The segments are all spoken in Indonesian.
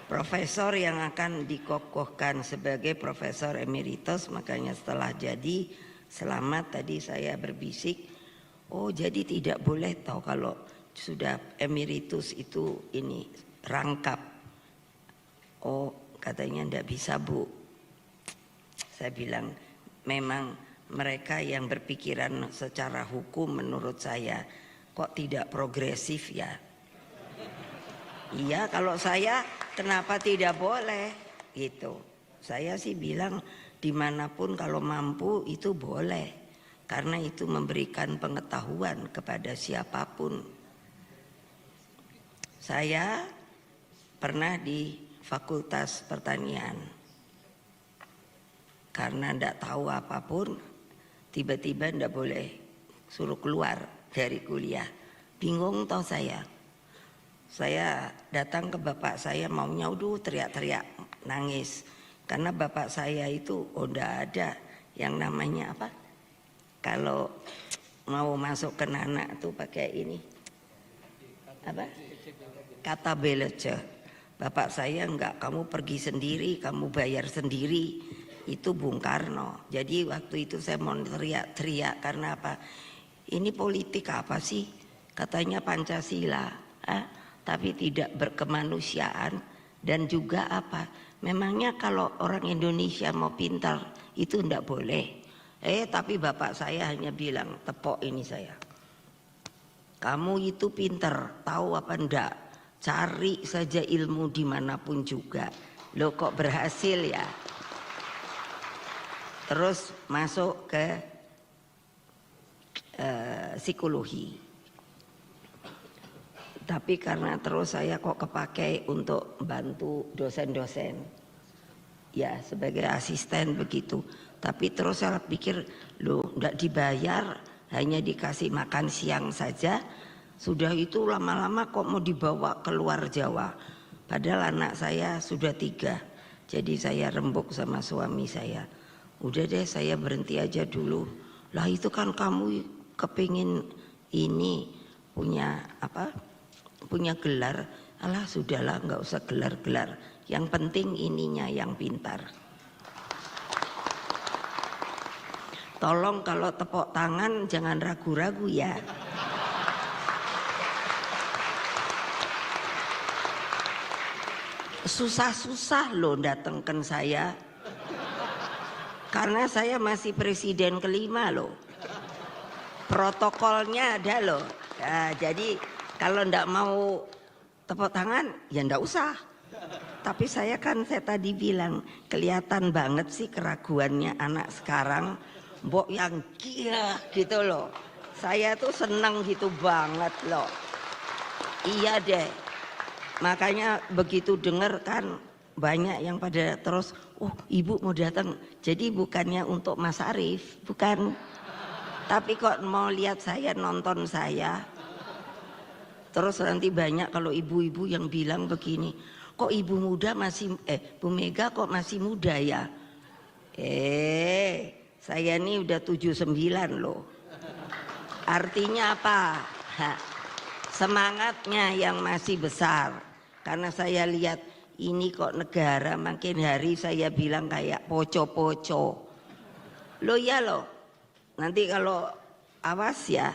profesor yang akan dikokohkan sebagai profesor emeritus. Makanya setelah jadi selamat tadi saya berbisik, oh jadi tidak boleh tahu kalau sudah emeritus itu ini rangkap. Oh katanya ndak bisa Bu. Saya bilang memang mereka yang berpikiran secara hukum menurut saya kok tidak progresif ya. Iya kalau saya kenapa tidak boleh gitu. Saya sih bilang dimanapun kalau mampu itu boleh, karena itu memberikan pengetahuan kepada siapapun. Saya pernah di Fakultas Pertanian, karena ndak tahu apapun tiba-tiba ndak boleh suruh keluar dari kuliah. Bingung toh saya datang ke bapak saya maunya teriak-teriak nangis. Karena bapak saya itu udah ada yang namanya apa? Kalau mau masuk ke anak tuh pakai ini apa? Kata belece. Bapak saya enggak, kamu pergi sendiri, kamu bayar sendiri. Itu Bung Karno. Jadi waktu itu saya mau teriak-teriak karena apa? Ini politik apa sih? Katanya Pancasila, tapi tidak berkemanusiaan dan juga apa? Memangnya kalau orang Indonesia mau pintar itu enggak boleh. Tapi bapak saya hanya bilang, tepok ini saya. Kamu itu pintar, tahu apa enggak? Cari saja ilmu dimanapun juga. Loh kok berhasil ya? Terus masuk ke psikologi. Tapi karena terus saya kok kepakai untuk bantu dosen-dosen, ya sebagai asisten begitu. Tapi terus saya pikir, loh enggak dibayar, hanya dikasih makan siang saja. Sudah itu lama-lama kok mau dibawa keluar Jawa. Padahal anak saya sudah 3. Jadi saya rembuk sama suami saya. Udah deh saya berhenti aja dulu. Lah itu kan kamu kepingin ini punya apa? Punya gelar. Alah sudahlah nggak usah gelar-gelar. Yang penting ininya yang pintar. Tolong kalau tepuk tangan jangan ragu-ragu ya. Susah-susah loh datangkan saya. Karena saya masih presiden kelima loh. Protokolnya ada loh. Nah, jadi kalau ndak mau tepuk tangan ya ndak usah. Tapi saya tadi bilang kelihatan banget sih keraguannya anak sekarang. Mbok yang gila gitu loh. Saya tuh seneng gitu banget loh. Iya deh. Makanya begitu dengar kan banyak yang pada terus, oh ibu mau datang. Jadi bukannya untuk Mas Arief, bukan. Tapi kok mau lihat saya, nonton saya. Terus nanti banyak kalau ibu-ibu yang bilang begini, kok ibu muda masih, Bu Mega kok masih muda ya? Saya ini udah 79 loh. Artinya apa? Semangatnya yang masih besar. Karena saya lihat ini kok negara makin hari saya bilang kayak poco-poco. Loh ya loh. Nanti kalau awas ya.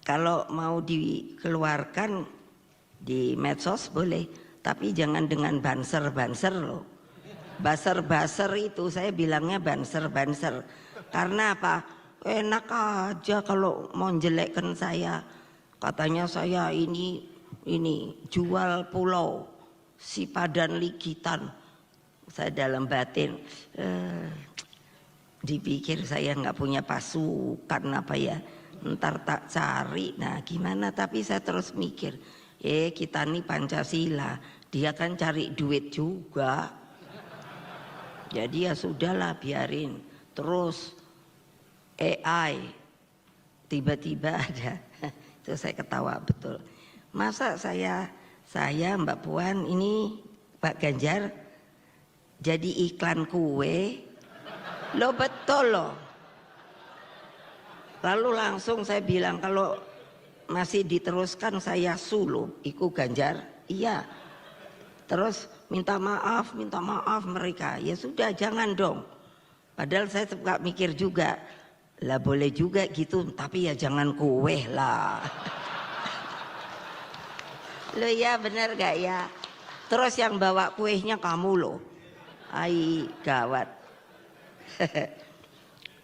Kalau mau dikeluarkan di medsos boleh. Tapi jangan dengan banser-banser loh. Baser-baser itu saya bilangnya banser-banser. Karena apa? Enak aja kalau mau jelekkan saya. Katanya saya ini jual pulau si Padan Ligitan. Saya dalam batin dipikir saya nggak punya pasukan apa ya, ntar tak cari. Nah gimana, tapi saya terus mikir kita nih Pancasila, dia kan cari duit juga. Jadi ya sudahlah biarin. Terus AI tiba-tiba ada. Itu saya ketawa betul. Masa saya Mbak Puan ini Pak Ganjar jadi iklan kue? Loh betul loh. Lalu langsung saya bilang kalau masih diteruskan saya suluh iku Ganjar. Iya. Terus minta maaf mereka. Ya sudah, jangan dong. Padahal saya suka mikir juga, lah boleh juga gitu, tapi ya jangan kue lah. Loh ya bener gak ya? Terus yang bawa kuenya kamu loh. Ai gawat.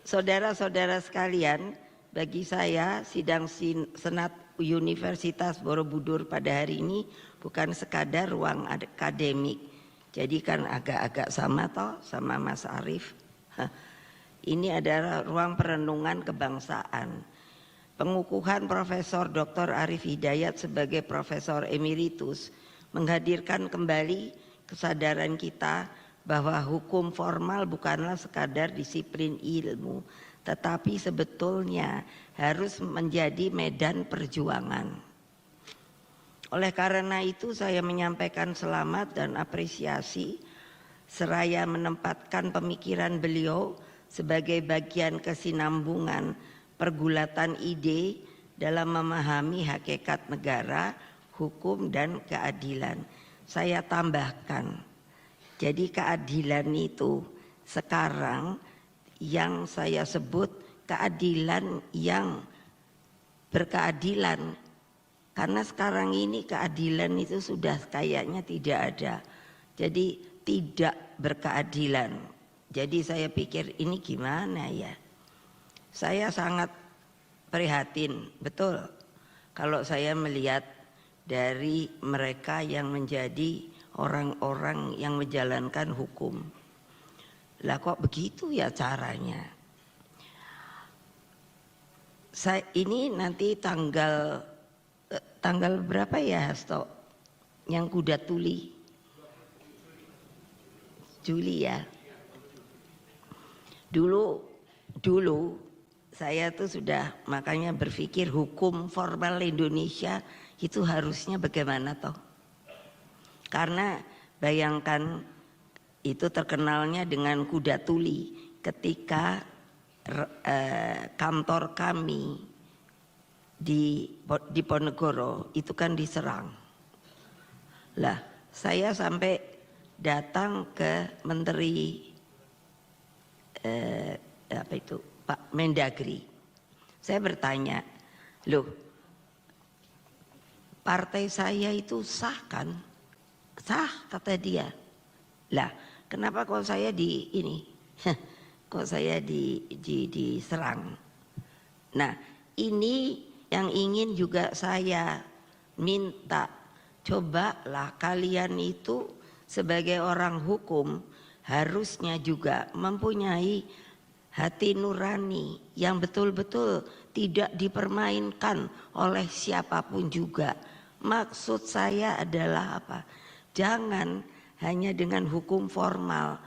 Saudara-saudara sekalian, bagi saya sidang Senat Universitas Borobudur pada hari ini bukan sekadar ruang akademik. Jadi kan agak-agak sama toh sama Mas Arief. Ini adalah ruang perenungan kebangsaan. Pengukuhan Profesor Dr. Arief Hidayat sebagai Profesor Emeritus menghadirkan kembali kesadaran kita bahwa hukum formal bukanlah sekadar disiplin ilmu, tetapi sebetulnya harus menjadi medan perjuangan. Oleh karena itu saya menyampaikan selamat dan apresiasi seraya menempatkan pemikiran beliau sebagai bagian kesinambungan pergulatan ide dalam memahami hakikat negara, hukum dan keadilan. Saya tambahkan, jadi keadilan itu sekarang yang saya sebut keadilan yang berkeadilan. Karena sekarang ini keadilan itu sudah kayaknya tidak ada. Jadi tidak berkeadilan. Jadi saya pikir ini gimana ya? Saya sangat prihatin, betul. Kalau saya melihat dari mereka yang menjadi orang-orang yang menjalankan hukum. Lah kok begitu ya caranya? Ini nanti tanggal berapa ya Hasto? Yang kuda tuli? Juli ya. Dulu saya tuh sudah makanya berpikir hukum formal Indonesia itu harusnya bagaimana toh? Karena bayangkan itu terkenalnya dengan kuda tuli ketika kantor kami di Ponegoro itu kan diserang. Lah saya sampai datang ke Menteri Pak Mendagri. Saya bertanya, loh partai saya itu sah kan? Sah kata dia. Lah kenapa kok saya kok saya diserang? Nah ini yang ingin juga saya minta, cobalah kalian itu sebagai orang hukum harusnya juga mempunyai hati nurani yang betul-betul tidak dipermainkan oleh siapapun juga. Maksud saya adalah apa? Jangan hanya dengan hukum formal.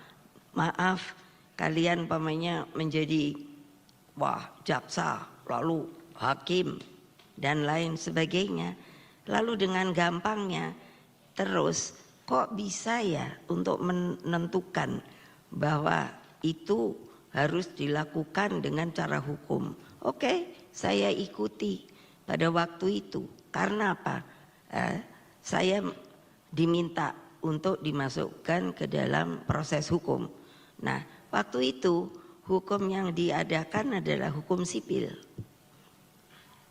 Maaf, kalian pamannya menjadi jaksa, lalu hakim dan lain sebagainya. Lalu dengan gampangnya terus kok bisa ya untuk menentukan bahwa itu harus dilakukan dengan cara hukum. Oke, saya ikuti pada waktu itu. Karena apa? Saya diminta untuk dimasukkan ke dalam proses hukum. Nah, waktu itu hukum yang diadakan adalah hukum sipil.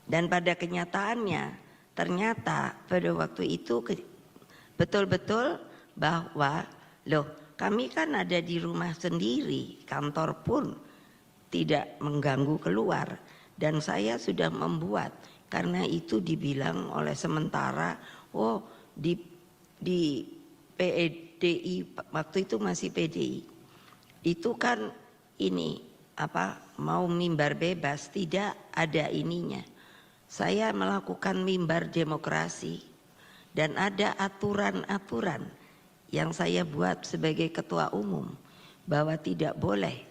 Dan pada kenyataannya ternyata pada waktu itu betul-betul bahwa kami kan ada di rumah sendiri, kantor pun tidak mengganggu keluar. Dan saya sudah membuat, karena itu dibilang oleh sementara, di PDI, waktu itu masih PDI, itu kan mau mimbar bebas, tidak ada ininya. Saya melakukan mimbar demokrasi dan ada aturan-aturan yang saya buat sebagai ketua umum bahwa tidak boleh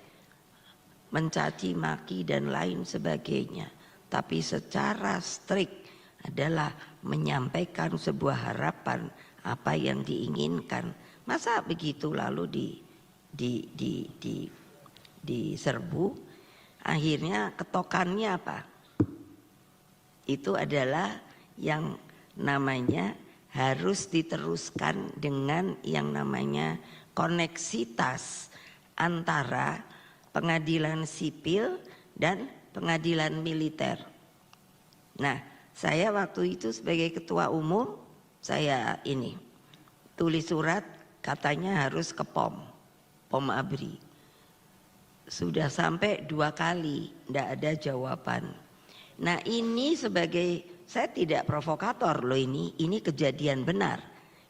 mencaci maki dan lain sebagainya, tapi secara strict adalah menyampaikan sebuah harapan apa yang diinginkan. Masa begitu lalu diserbu? Akhirnya ketokannya apa? Itu adalah yang namanya harus diteruskan dengan yang namanya koneksitas antara pengadilan sipil dan pengadilan militer. Nah, saya waktu itu sebagai ketua umum, saya ini tulis surat katanya harus ke POM ABRI. Sudah sampai 2 kali, tidak ada jawaban. Nah ini sebagai, saya tidak provokator loh ini kejadian benar.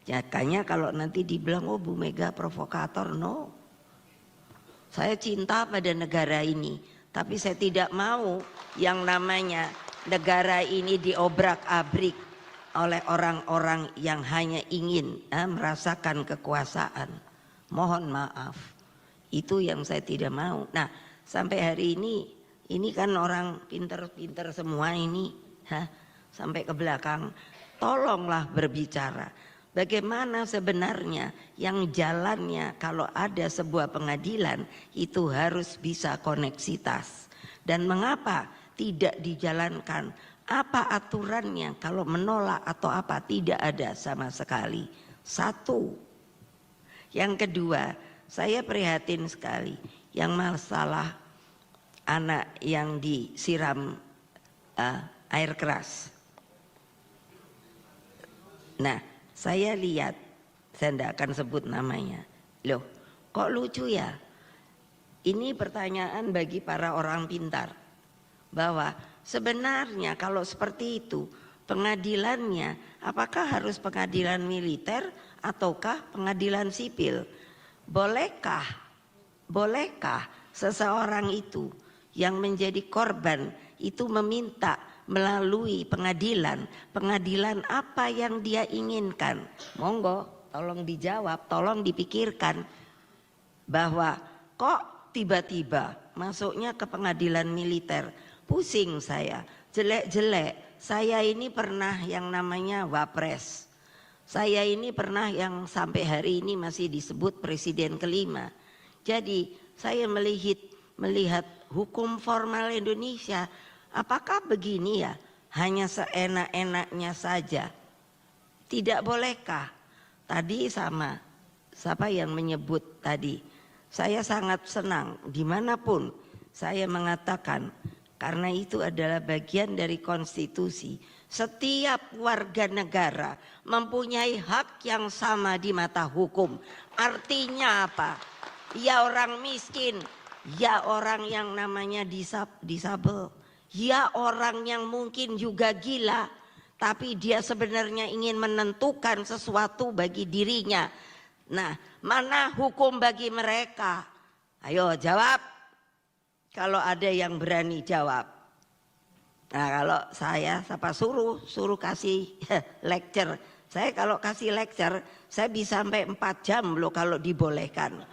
Makanya kalau nanti dibilang oh Bu Mega provokator, no. Saya cinta pada negara ini, tapi saya tidak mau yang namanya negara ini diobrak-abrik oleh orang-orang yang hanya ingin merasakan kekuasaan. Mohon maaf, itu yang saya tidak mau. Nah sampai hari ini kan orang pinter-pinter semua ini, sampai ke belakang, tolonglah berbicara. Bagaimana sebenarnya yang jalannya kalau ada sebuah pengadilan itu harus bisa koneksitas. Dan mengapa tidak dijalankan? Apa aturannya kalau menolak atau apa? Tidak ada sama sekali. Satu. Yang kedua, saya prihatin sekali yang masalah anak yang disiram air keras. Nah, saya lihat, saya tidak akan sebut namanya. Loh, kok lucu ya? Ini pertanyaan bagi para orang pintar. Bahwa sebenarnya kalau seperti itu, pengadilannya apakah harus pengadilan militer ataukah pengadilan sipil? Bolehkah seseorang itu yang menjadi korban itu meminta melalui pengadilan apa yang dia inginkan? Monggo, tolong dijawab, tolong dipikirkan bahwa kok tiba-tiba masuknya ke pengadilan militer. Pusing saya, jelek-jelek. Saya ini pernah yang namanya wapres. Saya ini pernah yang sampai hari ini masih disebut presiden kelima. Jadi saya melihat hukum formal Indonesia. Apakah begini ya? Hanya seenak-enaknya saja. Tidak bolehkah? Tadi sama siapa yang menyebut tadi. Saya sangat senang dimanapun saya mengatakan karena itu adalah bagian dari konstitusi. Setiap warga negara mempunyai hak yang sama di mata hukum. Artinya apa? Ya orang miskin, ya orang yang namanya disabel, ya orang yang mungkin juga gila, tapi dia sebenarnya ingin menentukan sesuatu bagi dirinya. Nah, mana hukum bagi mereka? Ayo jawab. Kalau ada yang berani jawab. Nah kalau saya suruh kasih lecture. Saya kalau kasih lecture, saya bisa sampai 4 jam loh kalau dibolehkan.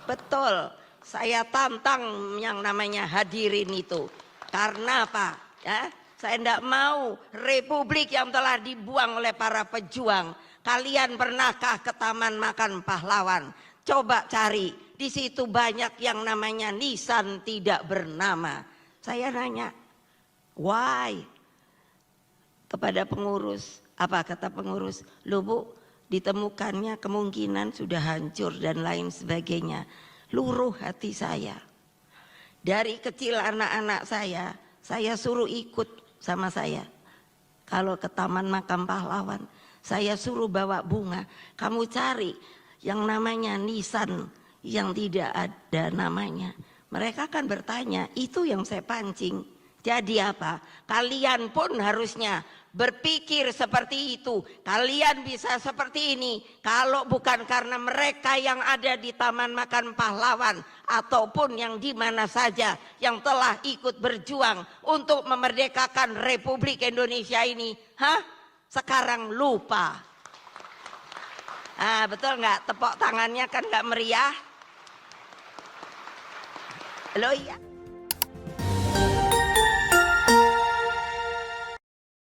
Betul, saya tantang yang namanya hadirin itu. Karena apa? Ya, saya tidak mau republik yang telah dibuang oleh para pejuang. Kalian pernahkah ke Taman Makan Pahlawan? Coba cari, di situ banyak yang namanya nisan tidak bernama. Saya nanya, why? Kepada pengurus, apa kata pengurus? Loh Bu, ditemukannya kemungkinan sudah hancur dan lain sebagainya. Luruh hati saya. Dari kecil anak-anak saya suruh ikut sama saya. Kalau ke Taman Makam Pahlawan, saya suruh bawa bunga. Kamu cari yang namanya nisan yang tidak ada namanya. Mereka akan bertanya, itu yang saya pancing. Jadi apa? Kalian pun harusnya berpikir seperti itu. Kalian bisa seperti ini kalau bukan karena mereka yang ada di Taman Makan Pahlawan ataupun yang di mana saja yang telah ikut berjuang untuk memerdekakan Republik Indonesia ini. Sekarang lupa. Betul nggak? Tepuk tangannya kan nggak meriah. Loh iya.